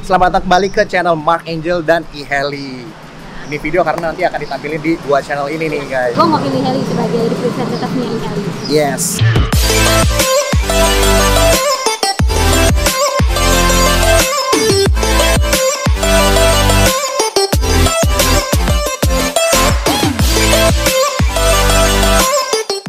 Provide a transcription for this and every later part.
selamat datang kembali ke channel Mark Angel dan Iheli. Ini video karena nanti akan ditampilin di dua channel ini nih guys. Gue mau pilih Iheli sebagai representatifnya Iheli. Yes.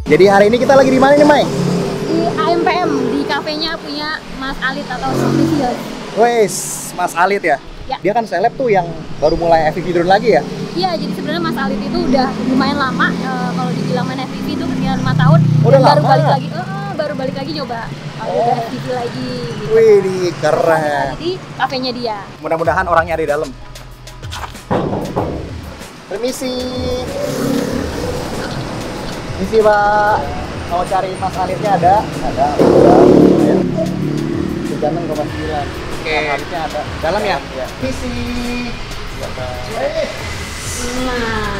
Jadi hari ini kita lagi di mana nih, Mai? Di AMPM, di kafenya punya Mas Alit atau Sofisius. Wes, Mas Alit ya? Ya. Dia kan seleb tuh yang baru mulai FPV drone lagi ya? Iya, jadi sebenarnya Mas Alit itu udah lumayan lama. Kalau dibilang main FPV itu sekitar 5 tahun. Udah dan baru lama? balik lagi. Baru balik lagi nyoba FPV lagi. Gitu. Wih, keren. Jadi kafenya dia. Mudah-mudahan orangnya ada di dalam. Permisi. Permisi, Pak. Mau cari Mas Alitnya ada? Ada. Ya. 9,9. Oke. Mas Alitnya ada. Dalam ya? Ya. Permisi. Nah.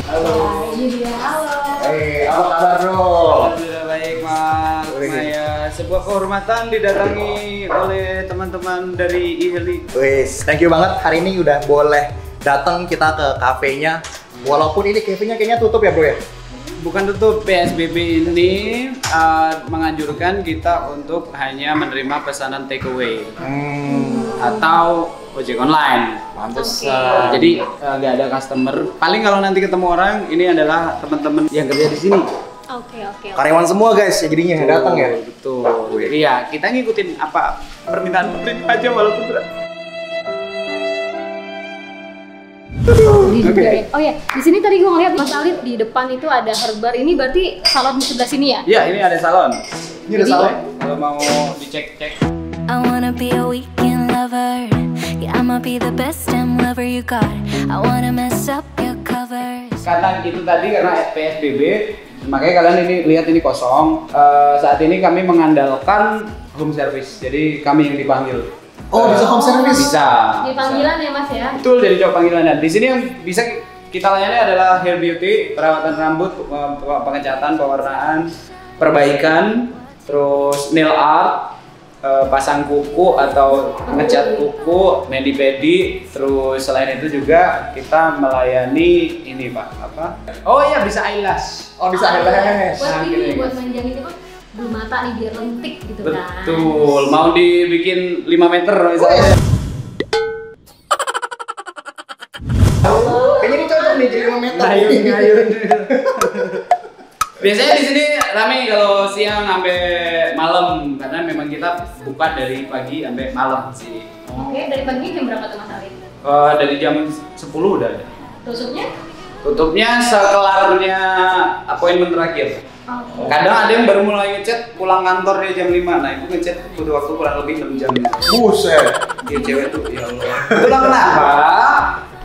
Halo. Ini dia. Halo. Hei, apa kabar, Bro? Alhamdulillah baik, Mas. Maya, sebuah kehormatan didatangi oleh teman-teman dari Iheli. Wis, thank you banget. Hari ini udah boleh datang kita ke kafenya. Walaupun ini kafenya kayaknya tutup ya, Bro ya? Bukan tutup, PSBB ini menganjurkan kita untuk hanya menerima pesanan takeaway atau ojek online. Mantus. Jadi nggak ada customer. Paling kalau nanti ketemu orang, ini adalah teman-teman yang kerja di sini. Oke. Karyawan semua guys, ya jadinya yang datang ya. Betul. Jadi ya kita ngikutin apa permintaan pemerintah aja walaupun berat. Oke. Oh ya, di sini tadi gue ngeliat Mas Alit di depan itu ada herbar. Ini berarti salon di sebelah sini ya? Ya, ini ada salon. Ini ada salon. Kalau mau dicek-cek. I wanna be a weekend lover. Yeah, I'ma be the best damn lover you got. I wanna mess up your covers. Karena itu tadi karena PSBB, makanya kalian ini lihat ini kosong. Saat ini kami mengandalkan home service. Jadi kami yang dipanggil. Oh, bisa home service? Bisa. Di panggilan ya Mas ya? Betul, jadi coba panggilan. Di sini yang bisa kita layani adalah hair beauty, perawatan rambut, pengecatan, pewarnaan, perbaikan, terus nail art, pasang kuku atau ngecat kuku, medi-pedi, terus selain itu juga kita melayani ini Pak, apa? Oh iya, bisa eyelash. Oh, bisa eyelash. Buat Nah, ini, gitu. buat manjangin itu bulu mata nih biar lentik gitu kan. Betul, mau dibikin 5 meter misalnya. Kayaknya ini cocok nih jadi 5 meter. Ngayun. Biasanya di sini rame kalau siang sampai malam karena memang kita buka dari pagi sampai malam sih. Oke, dari pagi jam berapa tuh Mas Alit? Dari jam 10 udah ada. Tutupnya? Tutupnya sekelarnya appointment terakhir. Oh. Kadang ada yang baru mulai ngechat pulang kantor dia jam 5. Nah, itu ngechat butuh waktu kurang lebih 6 jam. Buset. Dia cewek tuh, ya Allah. Itulah kenapa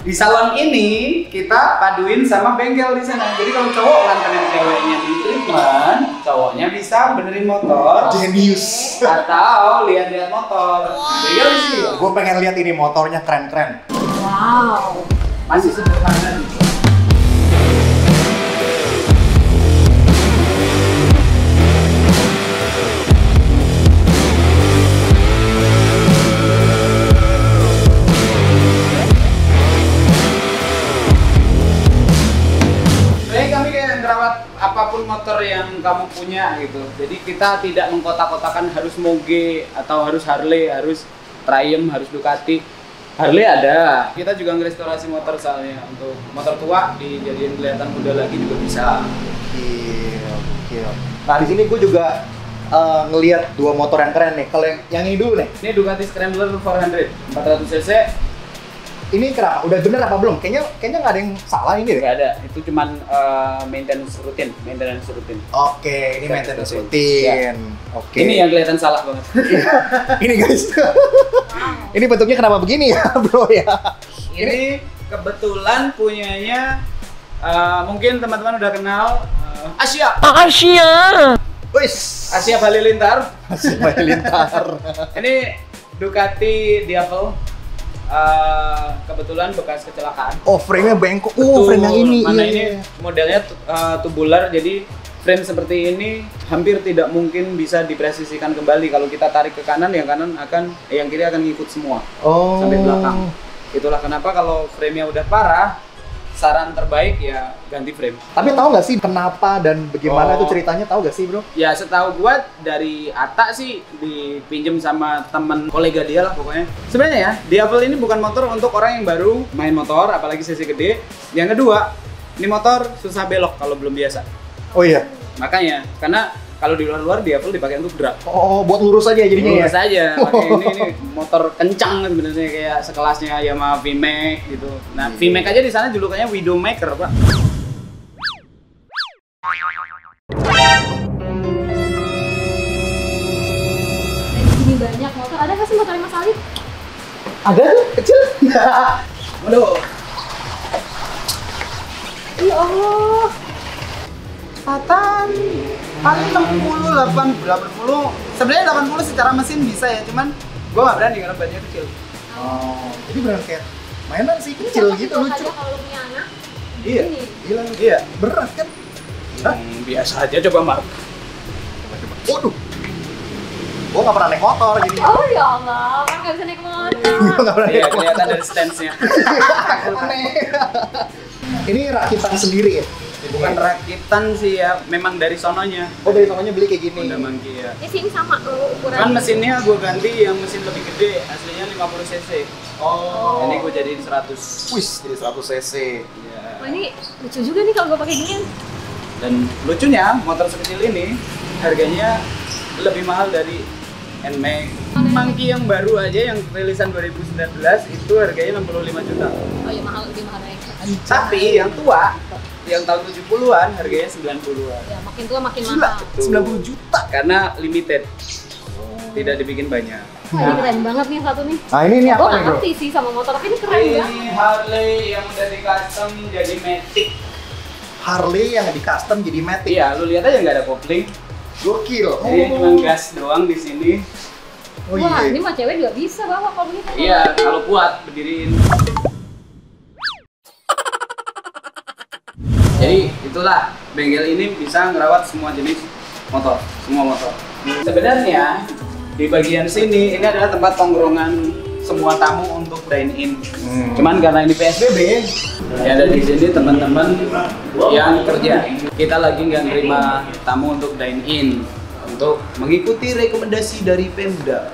di salon ini kita paduin sama bengkel di sana. Jadi kalau cowok nganterin ceweknya di treatment, cowoknya bisa benerin motor. Genius. Atau lihat-lihat motor. Jadi sih. Gue pengen lihat ini motornya keren-keren. Wow. Masih sederhana nih. Apapun motor yang kamu punya gitu. Jadi kita tidak mengkotak-kotakan harus Moge atau harus Harley, harus Triumph, harus Ducati. Harley ada. Kita juga ngerestorasi motor soalnya untuk motor tua dijadiin kelihatan muda lagi juga bisa. Gokil. Nah di sini gue juga ngelihat dua motor yang keren nih. Kalau yang ini dulu nih. Ini Ducati Scrambler 400 400 cc. Ini kenapa? Udah bener apa belum? Kayaknya nggak ada yang salah ini deh. Nggak ada. Itu cuman maintenance rutin. Oke, ini maintenance rutin. Ya. Oke. Ini yang kelihatan salah banget. Ini guys. Ini bentuknya kenapa begini ya, Bro ya? Ini kebetulan punyanya mungkin teman-teman udah kenal Asia. Wis. Asia Halilintar. Asia Halilintar. Ini Ducati Diavel. Kebetulan bekas kecelakaan. Oh, frame-nya bengkok. Betul. Frame yang ini. Mana iya. ini modelnya tubular, jadi frame seperti ini hampir tidak mungkin bisa dipresisikan kembali. Kalau kita tarik ke kanan, yang kiri akan ngikut semua sampai belakang. Itulah kenapa kalau frame-nya udah parah, saran terbaik ya ganti frame. Tapi tahu nggak sih kenapa dan bagaimana itu ceritanya, tahu nggak sih bro? Ya setahu gua dari Atta sih dipinjem sama temen kolega dia lah pokoknya. Sebenarnya ya, Diavel ini bukan motor untuk orang yang baru main motor, apalagi cc gede. Yang kedua, ini motor susah belok kalau belum biasa. Oh iya? Makanya, karena kalau di luar-luar Diavel dipakai untuk drag. Oh, buat lurus aja jadinya Lurus ya? aja, makanya ini motor kencang sebenarnya kayak sekelasnya Yamaha VMAX gitu. Nah, VMAX aja di sana julukannya Widowmaker, Pak. Dari sini banyak motor. Ada nggak sih motor Mas Alif? Ada tuh, kecil. Waduh. Ya Allah. Kecepatan paling 60, 80. Sebenarnya 80 secara mesin bisa ya, cuman gua nggak berani karena bannya kecil. Oh, jadi benar kayak mainan sih kecil gitu, lucu. Kalau punya anak. Iya. Ini. Gila, Iya. berat kan? Hah? Biasa aja coba Mark. Waduh, gua nggak pernah naik motor jadi. Oh ya Allah, kan nggak bisa naik motor. Gua nggak pernah Iya, naik motor. kelihatan dari stance-nya. Aneh. Ini rakitan sendiri ya? Bukan rakitan sih ya, memang dari sononya. Oh, dari sononya beli kayak gini. Honda Monkey ya. Ini sini sama ukuran. Kan mesinnya gue ganti yang mesin lebih gede, aslinya 50 cc. Oh. Ini gue jadiin 100. Wih, jadi 100 cc. Iya. Wah, ini lucu juga nih kalau gue pakai ginian. Dan lucunya motor sekecil ini harganya lebih mahal dari NMAX. Monkey yang baru aja yang rilisan 2019 itu harganya 65 juta. Oh ya mahal, lebih mahal lagi. Tapi yang tua, yang tahun 70-an harganya 90-an. Ya makin tua makin Gila, mahal. 90 juta. Karena limited. Tidak dibikin banyak. Wah ini keren banget nih satu nih. Nah, ini Gue apa nggak nih, bro? ngerti sih sama motor, tapi ini keren banget. Ini Harley yang udah di custom jadi Matic. Harley yang di custom jadi Matic. Iya, lu lihat aja nggak ada kopling. Gokil. Jadi cuma gas doang di sini. Oh Wah iya. ini mah cewek juga bisa bawa kalau gitu. Iya, kalau kuat berdiriin. Jadi itulah bengkel ini bisa ngerawat semua jenis motor, semua motor. Sebenarnya di bagian sini ini adalah tempat tongkrongan semua tamu untuk dine in. Cuman karena ini PSBB, ya ada di sini teman-teman yang kerja. Kita lagi nggak nerima tamu untuk dine in untuk mengikuti rekomendasi dari Pemda.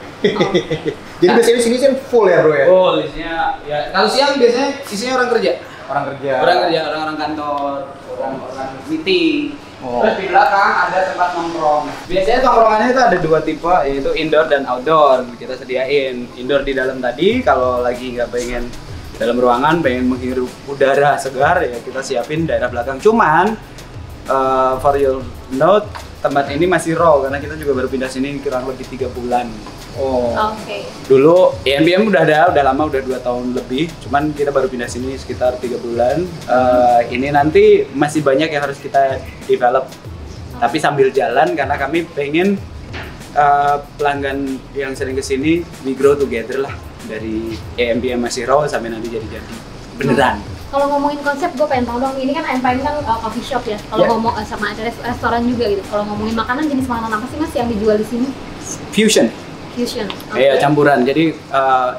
Jadi biasanya sini sih full ya, bro ya? Oh, listnya ya kalau siang biasanya isinya orang kerja. Orang kerja. Orang-orang kantor, orang-orang meeting. Oh. Terus di belakang ada tempat nongkrong. Biasanya nongkrongannya itu ada dua tipe, yaitu indoor dan outdoor. Kita sediain indoor di dalam tadi, kalau lagi nggak pengen dalam ruangan, pengen menghirup udara segar, ya kita siapin daerah belakang. Cuman for your note, tempat ini masih raw karena kita juga baru pindah sini kurang lebih 3 bulan. Oh. Oke. Dulu IMBM udah lama, udah 2 tahun lebih. Cuman kita baru pindah sini sekitar 3 bulan. Ini nanti masih banyak yang harus kita develop. Tapi sambil jalan karena kami pengen pelanggan yang sering kesini we grow together lah, dari IMBM masih raw sampai nanti jadi beneran. Kalau ngomongin konsep, gue pengen tahu dong, ini kan Empire kan coffee shop ya. Kalau Yeah. ngomong sama ada restoran juga gitu. Kalau ngomongin makanan, jenis makanan apa sih mas yang dijual di sini? Fusion. Fusion. Iya, campuran. Jadi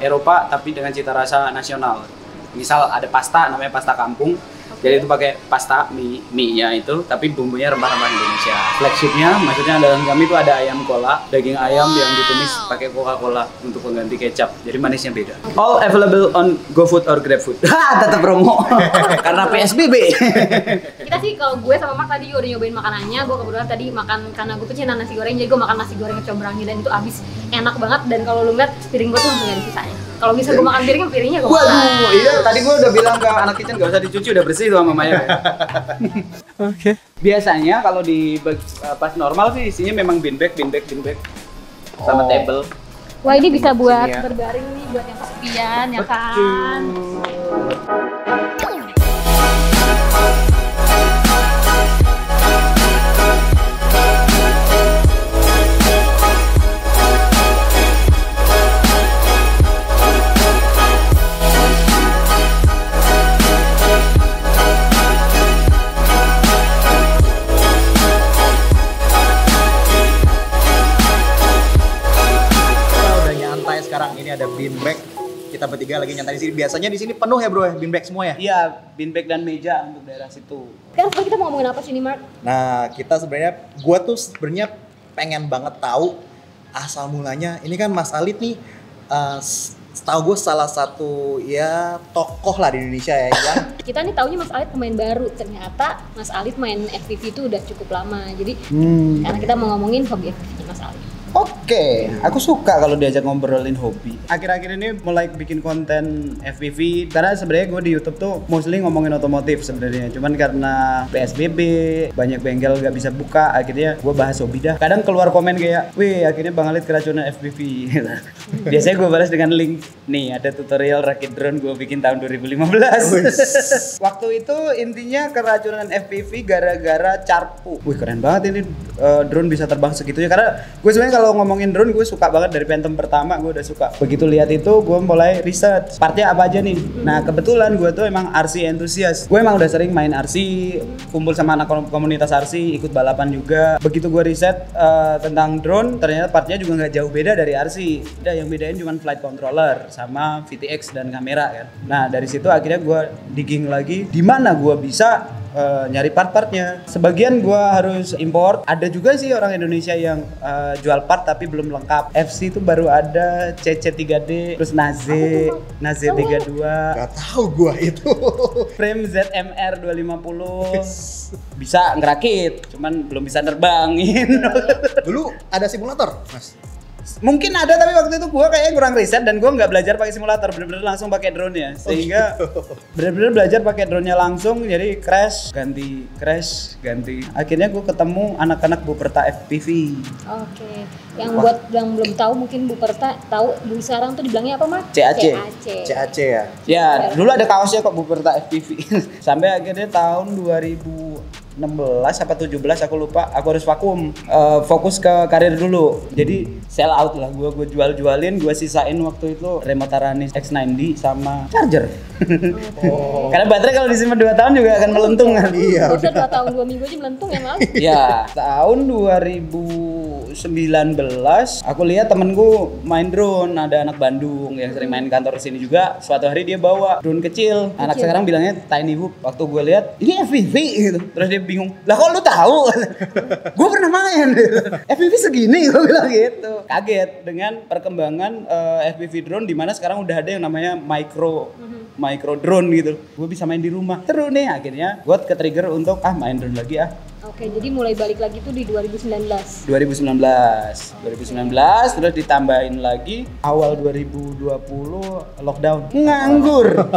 Eropa tapi dengan cita rasa nasional. Misal ada pasta namanya pasta kampung. Jadi itu pakai pasta mie-nya itu tapi bumbunya rempah-rempah Indonesia. Flagshipnya maksudnya dalam kami itu ada ayam kola, daging ayam yang ditumis pakai Coca-Cola untuk pengganti kecap. Jadi manisnya beda. All available on GoFood or GrabFood. Ha, tetap promo. Karena PSBB. Kita sih kalau gue sama Mark tadi udah nyobain makanannya. Gue kebetulan tadi makan karena gue pecinta nasi goreng, jadi gue makan nasi goreng kecombrangnya dan itu abis enak banget. Dan kalau lu lihat piring gue tuh langsung gak ada sisanya. Kalau bisa gue makan piringnya gue makan. Waduh, iya tadi gue udah bilang ke anak kitchen gak usah dicuci, udah bersih tuh sama Maya. Oke. Biasanya kalau di pas normal sih isinya memang bin bag sama Oh. table. Wah ini bisa buat Sini ya. berbaring nih, buat yang kesepian ya kan. kita bertiga lagi nyantai di sini. Biasanya di sini penuh ya bro ya, beanbag semua ya? Iya, beanbag dan meja untuk daerah situ. Sekarang kita mau ngomongin apa sih nih Mark? Nah kita sebenarnya, gue tuh sebenarnya pengen banget tahu asal mulanya. Ini kan Mas Alit nih, setahu gue salah satu ya tokoh lah di Indonesia ya yang Kita nih taunya Mas Alit pemain baru, ternyata Mas Alit main FPV itu udah cukup lama. Jadi karena kita mau ngomongin hobi FPV Mas Alit. Oke, aku suka kalau diajak ngobrolin hobi. Akhir-akhir ini mulai bikin konten FPV karena sebenarnya gue di YouTube tuh mostly ngomongin otomotif sebenarnya. Cuman karena PSBB, banyak bengkel gak bisa buka, akhirnya gue bahas hobi dah. Kadang keluar komen kayak, "Wih, akhirnya Bang Alit keracunan FPV." Biasanya gue balas dengan link, "Nih, ada tutorial rakit drone gue bikin tahun 2015." Waktu itu intinya keracunan FPV gara-gara carpu. Wih, keren banget ini drone bisa terbang segitunya karena gue sebenarnya kalau ngomongin drone gue suka banget dari Phantom pertama gue udah suka. Begitu lihat itu gue mulai riset partnya apa aja nih. Nah kebetulan gue tuh emang RC enthusiast. Gue emang udah sering main RC, kumpul sama anak komunitas RC, ikut balapan juga. Begitu gue riset tentang drone, ternyata partnya juga nggak jauh beda dari RC. Udah yang bedain cuma flight controller sama VTX dan kamera kan. Nah dari situ akhirnya gue digging lagi di mana gue bisa nyari part-partnya. Sebagian gua harus import. Ada juga sih orang Indonesia yang jual part tapi belum lengkap. FC itu baru ada, CC3D, terus Naze 32. gak tahu gua itu. Frame ZMR 250. Bisa ngerakit, cuman belum bisa nerbangin. Dulu ada simulator, Mas. Mungkin ada tapi waktu itu gua kayaknya kurang riset dan gua nggak belajar pakai simulator, bener-bener langsung pakai drone ya, sehingga bener-bener belajar pakai drone-nya langsung, jadi crash ganti, akhirnya gua ketemu anak-anak Buperta FPV. Oke, yang buat yang belum tahu mungkin Buperta tahu dulu sekarang tuh dibilangnya apa Mark? CAC. CAC ya. Ya, dulu ada kaosnya kok Buperta FPV. Sampai akhirnya tahun 2016 apa 17 aku lupa, aku harus vakum, fokus ke karir dulu. Jadi sell out lah, gue jual-jualin, gue sisain waktu itu remote Aranis X9D sama charger. Karena baterai kalau disimpan 2 tahun juga akan melentung kan. Iya. Udah 2 tahun 2 minggu aja melentung ya Mark? Ya, tahun 2019 aku lihat temenku main drone, ada anak Bandung yang sering main kantor sini juga. Suatu hari dia bawa drone kecil. Anak sekarang bilangnya Tiny Hoop. Waktu gue lihat, ini FPV gitu. Terus dia bingung, "Lah kok lu tahu?" Gue pernah main. FPV segini, gue bilang gitu. Kaget dengan perkembangan FPV drone di mana sekarang udah ada yang namanya micro drone gitu. Gue bisa main di rumah. Terus nih akhirnya gue ke-trigger untuk main drone lagi ah. Oke, jadi mulai balik lagi tuh di 2019. 2019 terus ditambahin lagi awal 2020 lockdown. Nganggur.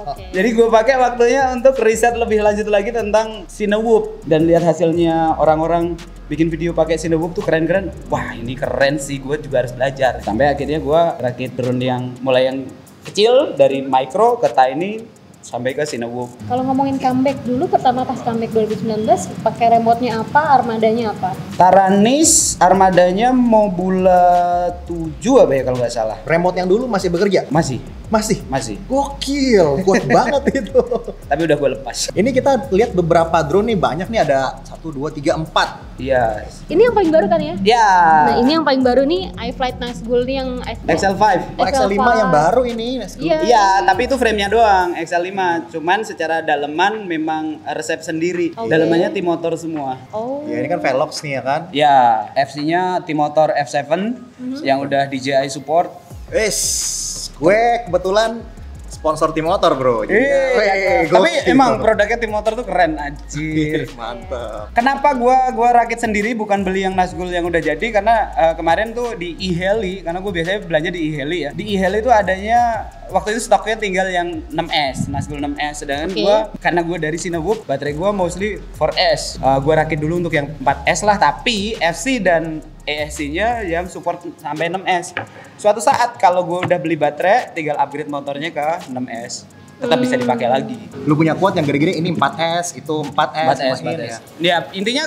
Oke. Jadi gue pakai waktunya untuk riset lebih lanjut lagi tentang Cinewoop dan lihat hasilnya orang-orang bikin video pakai Cinewoop tuh keren-keren. Wah, ini keren sih, gue juga harus belajar. Sampai akhirnya gue rakit drone yang mulai yang kecil dari micro ke tiny sampai ke Cinewoop. Kalau ngomongin comeback dulu, pertama pas comeback 2019 pakai remote-nya apa, armadanya apa? Taranis armadanya Mobula 7 apa ya kalau nggak salah. Remote yang dulu masih bekerja? Masih. Gokil, kuat banget itu. Tapi udah gue lepas. Ini kita lihat beberapa drone nih, banyak nih, ada 1, 2, 3, 4. Iya. Ini yang paling baru kan ya? Ya. Nah ini yang paling baru nih, iFlight Nazgul nih yang XL5. XL5 yang baru ini. Iya. Iya, tapi itu frame-nya doang XL5. Cuman secara daleman memang resep sendiri. Oke. Dalemannya T-motor semua. Oh. Ya ini kan Velox nih ya kan. Ya, FC-nya T-motor F7 yang udah DJI support. Gue kebetulan sponsor tim motor bro. Tapi emang produknya T-motor tuh keren anjir. Mantap. Kenapa gua rakit sendiri bukan beli yang Nazgul yang udah jadi karena kemarin tuh di eHeli, karena gue biasanya belanja di eHeli ya. Di eHeli tuh adanya waktu itu stoknya tinggal yang 6S, Nazgul 6S. Sedangkan karena gue dari Cinewoop, baterai gue mostly 4S. Gue rakit dulu untuk yang 4S lah, tapi FC dan ESC-nya yang support sampai 6S. Suatu saat kalau gue udah beli baterai, tinggal upgrade motornya ke 6S. Tetap bisa dipakai lagi. Lu punya quote yang gede-gede, ini 4S, itu 4S. 4S. Ya, intinya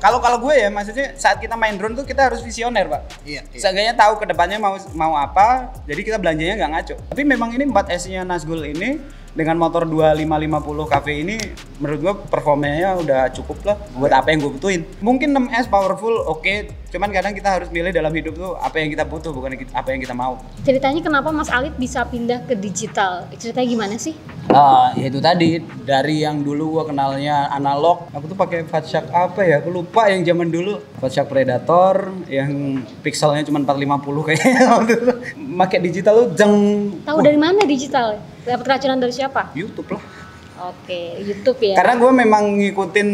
kalau gue ya, maksudnya saat kita main drone tuh kita harus visioner, Pak. Iya. Seenggaknya tahu ke depannya mau apa, jadi kita belanjanya nggak ngaco. Tapi memang ini 4S-nya Nazgul ini dengan motor 2550 KV ini menurut gua performanya udah cukup lah buat apa yang gue butuhin. Mungkin 6S powerful oke, cuman kadang kita harus milih dalam hidup tuh apa yang kita butuh bukan apa yang kita mau. Ceritanya kenapa Mas Alit bisa pindah ke digital? Ceritanya gimana sih? Ya itu tadi, dari yang dulu gua kenalnya analog, aku tuh pakai Fatshark apa ya, aku lupa yang zaman dulu, Fatshark Predator yang pixelnya cuma 450 kayaknya waktu itu. Pakai digital tuh jeng. Tahu dari mana digital? Dapat keracunan dari siapa? YouTube lah. Oke, YouTube ya. Karena gue memang ngikutin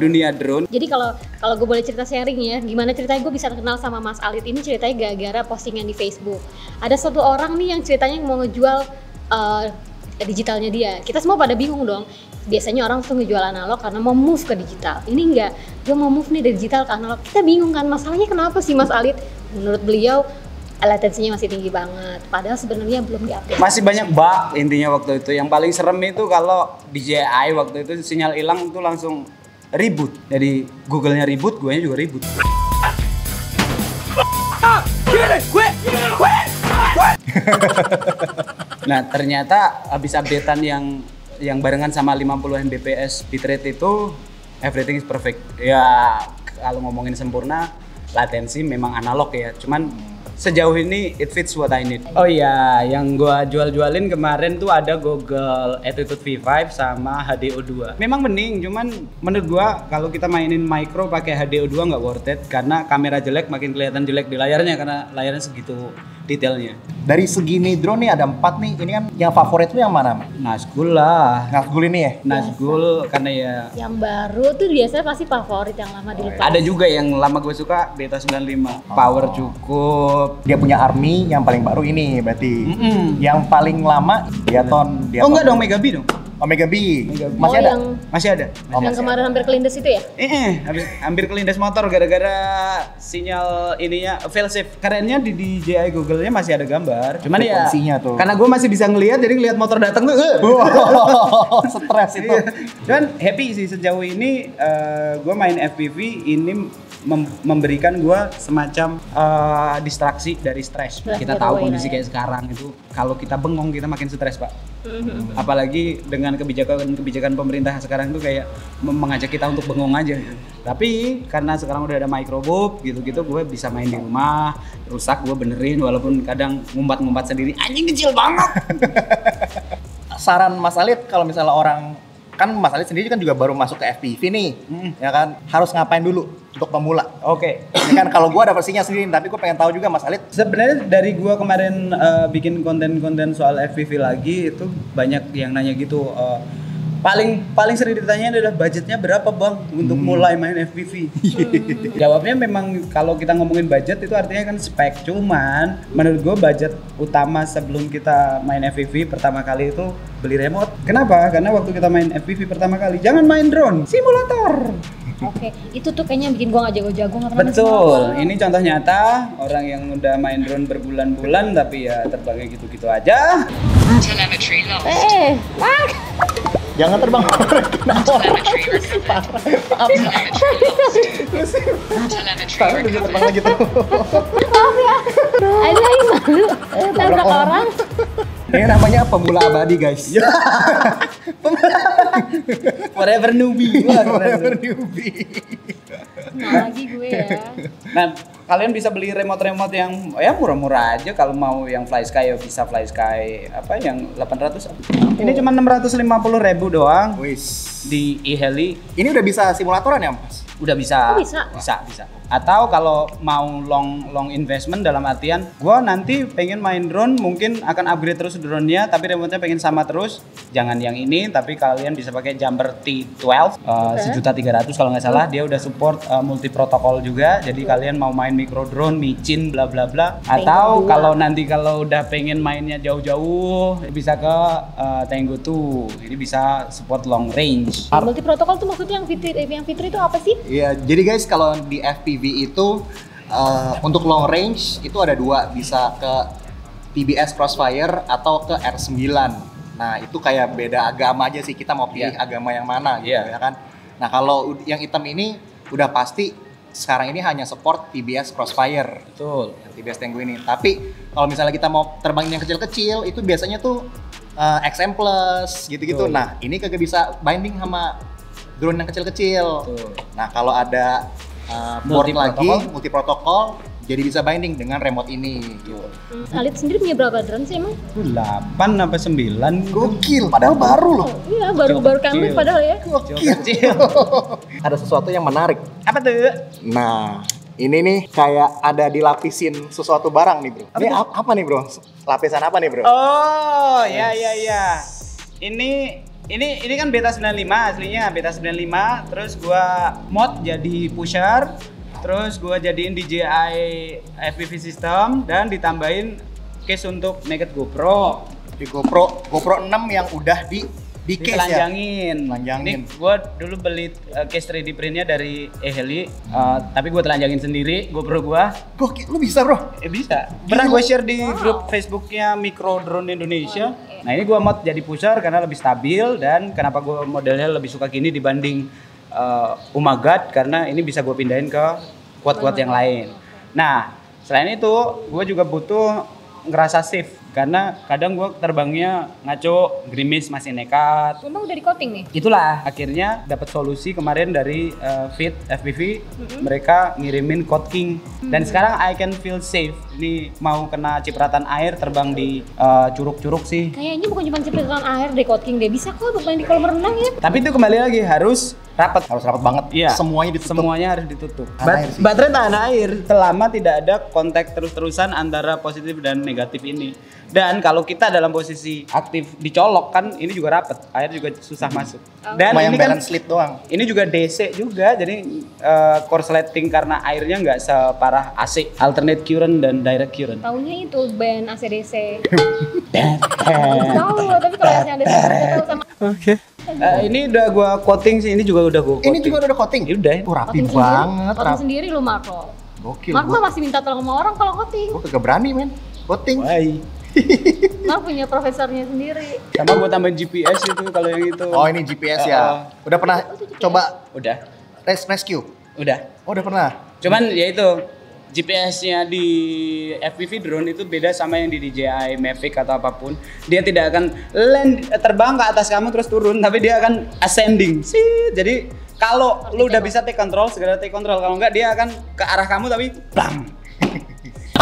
dunia drone. Jadi kalau gue boleh cerita sharing ya, gimana ceritanya gue bisa kenal sama Mas Alit ini ceritanya gara-gara postingan di Facebook. Ada satu orang nih yang ceritanya mau ngejual digitalnya dia. Kita semua pada bingung dong. Biasanya orang tuh ngejual analog karena mau move ke digital. Ini enggak, gue mau move nih dari digital ke analog. Kita bingung kan, masalahnya kenapa sih Mas Alit? Menurut beliau latensinya masih tinggi banget, padahal sebenarnya belum diupdate. Masih banyak bug intinya waktu itu. Yang paling serem itu kalau DJI waktu itu sinyal hilang itu langsung reboot. Jadi Google-nya reboot, guanya juga reboot. Nah ternyata habis updatean yang barengan sama 50 Mbps bitrate itu everything is perfect. Ya kalau ngomongin sempurna, latensi memang analog ya. Cuman sejauh ini it fits what I need. Oh iya, yang gua jual-jualin kemarin tuh ada Google Attitude V5 sama HDO2. Memang bening, cuman menurut gua kalau kita mainin micro pakai HDO2 nggak worth it karena kamera jelek makin kelihatan jelek di layarnya karena layarnya segitu detailnya. Dari segini drone nih ada 4 nih. Ini kan yang favorit lu yang mana? Nazgul lah. Nazgul ini ya? Nazgul karena ya yang baru tuh biasanya pasti favorit, yang lama dilupain. ada juga yang lama gue suka Beta 95. Power cukup. Dia punya Army yang paling baru ini berarti. Yang paling lama Diaton. Oh enggak dong, Megabi dong. Omega B. Masih Oh, ada? Masih ada. Yang kemarin hampir kelindes itu ya? Hampir kelindes motor gara-gara sinyal ininya failsafe. Kerennya di DJI Google-nya masih ada gambar. Cuman ya Frekuensinya tuh. karena gue masih bisa ngelihat jadi ngelihat motor datang tuh Stres itu. Cuman happy sih sejauh ini gue main FPV ini memberikan gue semacam distraksi dari stres. Kita tahu kondisi kayak sekarang itu kalau kita bengong kita makin stres, Pak. Apalagi dengan kebijakan pemerintah sekarang itu kayak mengajak kita untuk bengong aja. Tapi karena sekarang udah ada microbook gitu-gitu, gue bisa main di rumah, rusak gue benerin walaupun kadang ngumpat-ngumpat sendiri, anjing kecil banget. Saran Mas Alit kalau misalnya orang, kan Mas Alit sendiri kan juga baru masuk ke FPV nih, ya kan, harus ngapain dulu untuk pemula? Oke. Ini kan kalau gua ada versinya sendiri, tapi gua pengen tahu juga Mas Alit. Sebenarnya dari gua kemarin bikin konten-konten soal FPV lagi itu banyak yang nanya gitu. Paling sering ditanya adalah budgetnya berapa bang untuk mulai main FPV. Jawabnya memang kalau kita ngomongin budget itu artinya kan spek. Cuman menurut gua budget utama sebelum kita main FPV pertama kali itu beli remote. Kenapa? Karena waktu kita main FPV pertama kali jangan main drone, simulator. Oke, itu tuh kayaknya bikin gua gak jago-jago nggak pernah Betul, simulator. ini contoh nyata orang yang udah main drone berbulan-bulan tapi ya terbangnya gitu-gitu aja. Telemetry lost. Pak! Jangan terbang. Telemetry recovered. Telemetry lost. Telemetry Sekarang bisa recovered. terbang lagi tuh. Maaf ya. Aduh, ini malu. Tabrak orang. Ini namanya pemula abadi guys. Forever newbie. Newbie. Nah, lagi gue ya. Nah, kalian bisa beli remote-remote yang ya murah-murah aja. Kalau mau yang Fly Sky ya bisa Fly Sky apa yang 800. Ini cuma 650.000 doang Wis. di e-heli. Ini udah bisa simulatoran ya Mas? Udah bisa. Oh, bisa? Bisa. Atau kalau mau long investment dalam artian gua nanti pengen main drone mungkin akan upgrade terus drone-nya tapi remote-nya pengen sama terus. Jangan yang ini tapi kalian bisa pakai Jumper T12 1.300.000 kalau nggak salah. Dia udah support multi protokol juga. Jadi kalian mau main micro drone, micin bla bla bla. Atau kalau nanti kalau udah pengen mainnya jauh-jauh bisa ke Tango 2. Ini bisa support long range. Multi protokol tuh maksudnya yang fitur itu apa sih? Iya, jadi guys kalau di FPV itu untuk long range itu ada dua, bisa ke TBS Crossfire atau ke R9. Nah itu kayak beda agama aja sih, kita mau pilih agama yang mana gitu ya kan. Nah kalau yang hitam ini udah pasti sekarang ini hanya support TBS Crossfire. Betul. TBS Tango ini. Tapi kalau misalnya kita mau terbang yang kecil-kecil itu biasanya tuh XM Plus gitu-gitu. Betul. Nah, ini kagak bisa binding sama drone yang kecil-kecil. Betul. Nah, kalau ada board lagi Multi-protokol. multi protokol jadi bisa binding dengan remote ini. Alit sendiri punya berapa drone sih emang? 8 apa 9 Gokil, padahal baru loh. Iya, baru kambing kecil. padahal ya. kecil. Ada sesuatu yang menarik. Apa tuh? Nah, ini nih kayak ada dilapisin sesuatu barang nih, Bro. Ini apa nih, Bro? Lapisan apa nih, Bro? Oh, ya. Ini kan beta 95 aslinya, beta 95, terus gua mod jadi pusher, terus gua jadiin DJI FPV system dan ditambahin case untuk naked GoPro. Di GoPro 6 yang udah di case ya. Ditelanjangin. Telanjangin. Ini gua dulu beli case 3D printnya dari Eheli, tapi gua telanjangin sendiri GoPro gua. Gokil, lu bisa, Bro? Bisa. Pernah gue share di grup Facebooknya Micro Drone Indonesia. Nah ini gue mod jadi pusher karena lebih stabil dan kenapa gue modelnya lebih suka gini dibanding Umagat karena ini bisa gue pindahin ke quad-quad yang lain. Nah selain itu gue juga butuh ngerasa safe karena kadang gue terbangnya ngaco, gerimis, masih nekat. Emang udah di coating nih? Itulah akhirnya dapat solusi kemarin dari Fit FPV, mereka ngirimin Code King dan sekarang I can feel safe. Ini mau kena cipratan air terbang di curug-curug sih. Kayaknya bukan cuma cipratan air deh coating deh, bisa kok bermain di kolam renang ya. Tapi itu kembali lagi harus rapat. Harus rapat banget. Iya. Semuanya ditutup. Semuanya harus ditutup. Tahan air sih. Baterai tahan air selama tidak ada kontak terus-terusan antara positif dan negatif ini. Dan kalau kita dalam posisi aktif dicolok kan ini juga rapet, air juga susah masuk. Dan Cuma yang ini kan balance slit doang. ini juga DC juga, jadi korsleting karena airnya nggak separah AC, alternate current dan direct current. Taunya itu band ACDC. Tahu, tapi kalau yang ACDC nggak tahu sama. Oke. Ini udah gua coating sih, ini juga udah gua coating. Ini juga udah coating. Ya udah. Oh, rapi Coating banget. Coating sendiri lu Marco. Gokil. Mark mah masih minta tolong sama orang kalau coating. Gue kagak berani, men. Coating. Why? Mark punya profesornya sendiri. Sama gua tambahin GPS itu kalau yang itu. Oh, ini GPS ya. Udah pernah coba Udah. rescue? Udah. Oh, udah pernah. Cuman ya itu GPS-nya di FPV drone itu beda sama yang di DJI Mavic atau apapun. Dia tidak akan terbang ke atas kamu terus turun, tapi dia akan ascending. Sih, jadi kalau lu udah bisa take control, segera take control. Kalau enggak dia akan ke arah kamu tapi blam.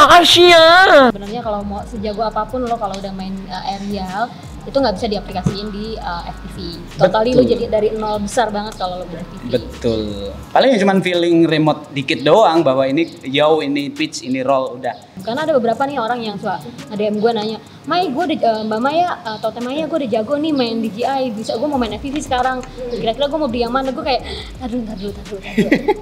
Sebenarnya kalau mau sejago apapun lo kalau udah main aerial itu nggak bisa diaplikasiin di FPV. Totally lo jadi dari nol besar banget kalau lo ber-FPV. Betul. Paling cuma feeling remote dikit doang bahwa ini yaw, ini pitch, ini roll udah. Karena ada beberapa nih orang yang suka DM gue nanya, Mai, gue udah Mbak Maya atau Teh Maya, gue udah jago nih main DJI, bisa gue mau main FPV sekarang. Kira-kira gue mau beli yang mana? Gue kayak, tar dulu.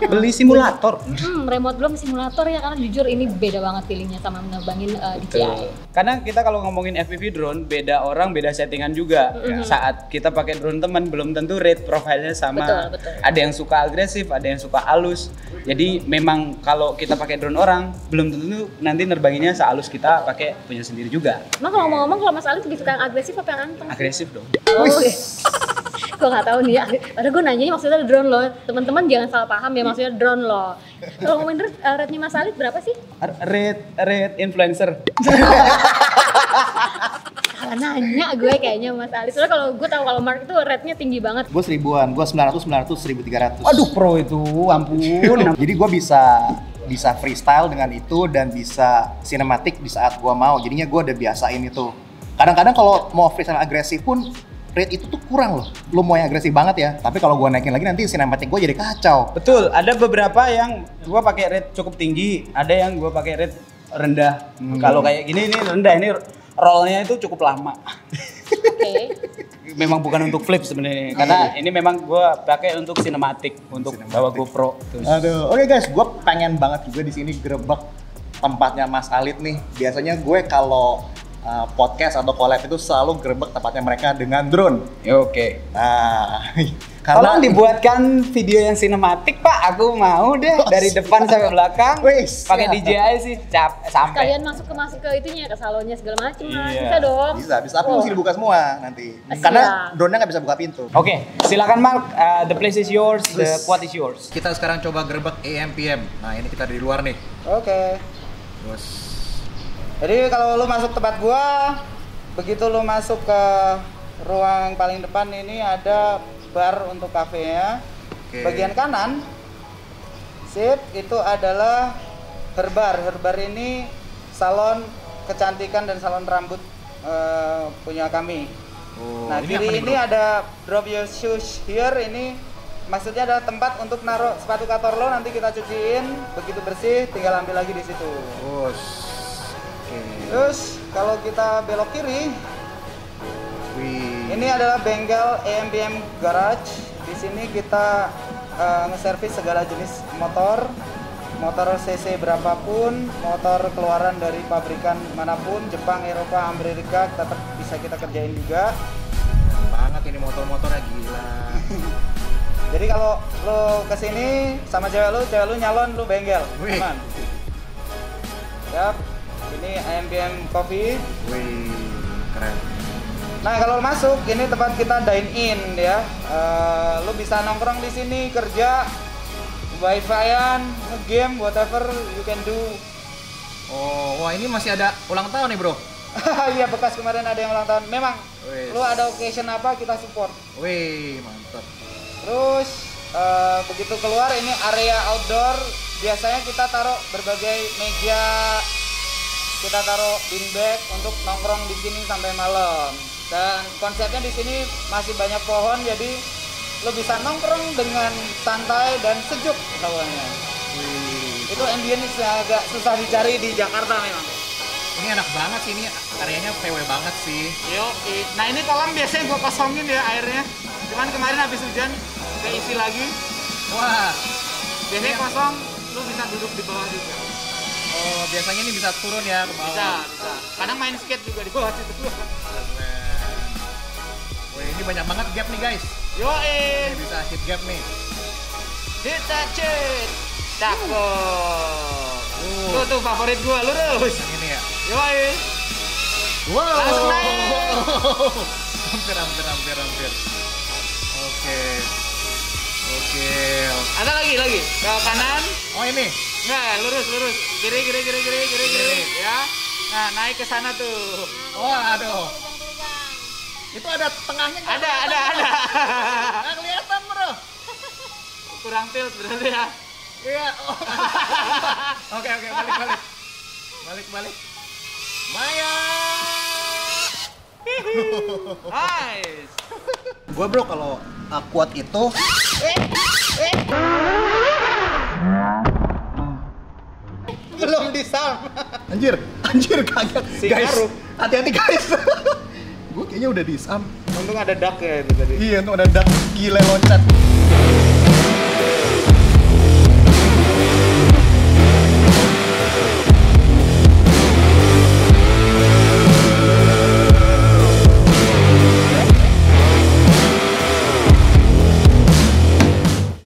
Beli simulator. Remote belum simulator ya, karena jujur ini beda banget feelingnya sama menerbangin DJI. Karena kita kalau ngomongin FPV drone, beda orang, beda settingan juga. Saat kita pakai drone teman, belum tentu rate profile-nya sama. Betul. Ada yang suka agresif, ada yang suka halus. Jadi memang kalau kita pakai drone orang, belum tentu nanti nerbanginnya sehalus kita pakai punya sendiri juga. Emang kalau ngomong kalau Mas Ali lebih suka yang agresif apa yang anteng? Agresif dong. Oh, gue nggak tahu nih ya. Padahal gue nanya maksudnya drone loh. Teman-teman jangan salah paham ya, maksudnya drone loh. Kalau ngomongin rate-nya Mas Ali berapa sih? Rate influencer. Salah nanya gue kayaknya Mas Ali. Soalnya kalau gue tahu kalau Mark itu rate-nya tinggi banget. Gue 1000-an, gue 900, 1300. Aduh pro itu, ampun. Jadi gue bisa freestyle dengan itu dan bisa sinematik di saat gue mau. Jadinya gue udah biasain itu. Kadang-kadang kalau mau freestyle agresif pun rate itu tuh kurang loh. Lu mau yang agresif banget ya, tapi kalau gue naikin lagi nanti sinematik gue jadi kacau. Betul, ada beberapa yang gue pakai rate cukup tinggi, ada yang gue pakai rate rendah. Kalau kayak gini ini rendah, ini rollnya itu cukup lama. Oke. Memang bukan untuk flip sebenarnya, karena ini memang gue pakai untuk sinematik, untuk bawa GoPro. Aduh, oke guys, gue pengen banget juga di sini grebek tempatnya Mas Alit nih. Biasanya gue kalau podcast atau collab itu selalu grebek tempatnya mereka dengan drone. Ya, oke. Nah, Tolong dibuatkan video yang sinematik Pak, aku mau deh dari depan sampai belakang. Wis, pakai siap. DJI sih sampai. Kalian masuk ke itunya, ke salonnya segala macam lah. Iya. Bisa dong. bisa. Tapi mesti dibuka semua nanti. Siap. Karena drone-nya nggak bisa buka pintu. Oke, silakan Mark. The place is yours, the quad is yours. Kita sekarang coba grebek AM/PM. Nah, ini kita dari luar nih. Oke. Terus Jadi kalau lu masuk tempat gua begitu lu masuk ke ruang paling depan ini ada bar untuk kafenya. Bagian kanan, sip, itu adalah herbar. Herbar ini salon kecantikan dan salon rambut punya kami. Nah, kiri ini ada drop your shoes here. Ini maksudnya adalah tempat untuk naruh sepatu kantor lo, nanti kita cuciin, begitu bersih tinggal ambil lagi di situ. Terus kalau kita belok kiri, ini adalah bengkel AMBM Garage. Di sini kita nge-service segala jenis motor CC berapapun, motor keluaran dari pabrikan manapun, Jepang, Eropa, Amerika, tetap bisa kita kerjain juga. Banget ini motor-motornya gila. Jadi kalau lo kesini sama cewek lu nyalon, lu bengkel. Aman. Yap. Ini AMBM Coffee. Wih, keren. Nah, kalau masuk ini tempat kita dine in ya. Lu bisa nongkrong di sini, kerja, wifi-an, nge-game, whatever you can do. Oh, wah ini masih ada ulang tahun nih, Bro. Iya, bekas kemarin ada yang ulang tahun. Memang, lu ada occasion apa kita support. Wih, mantap. Terus begitu keluar ini area outdoor. Biasanya kita taruh berbagai meja, kita taruh beanbag untuk nongkrong di sini sampai malam. Dan konsepnya di sini masih banyak pohon, jadi lo bisa nongkrong dengan santai dan sejuk hawanya. Itu ambience yang agak susah dicari di Jakarta memang. Ini enak banget sih, ini areanya PW banget sih. Nah ini kolam biasanya gua kosongin ya airnya. Cuman kemarin habis hujan, kita isi lagi. Wah, biasanya kosong, lo bisa duduk di bawah juga. Oh, biasanya ini bisa turun ya ke bawah. Bisa. Kadang main skate juga di bawah situ. Wih, ini banyak banget gap nih guys. Yoi. Ini bisa hit gap nih. Hit that shit. Cakep. Tuh favorit gua, lurus. Yang ini ya. Yoi. Wow. Langsung naik. hampir. Oke. Ada lagi. Ke kanan. Oh ini. Enggak, lurus. Kiri. Ya. Nah, naik ke sana tuh. Wah, aduh. Itu ada tengahnya nggak? Ada. Nggak kelihatan, Bro. Kurang tilt berarti ya. Iya. Oh. Oke, balik. Maya. Nice. Gue Bro kalau kuat itu Belum disam. Anjir kaget. Si Guys, Garuk. hati-hati guys. Gue kayaknya udah disam. Untung ada duck ya itu tadi. Iya, untung ada duck gile loncat.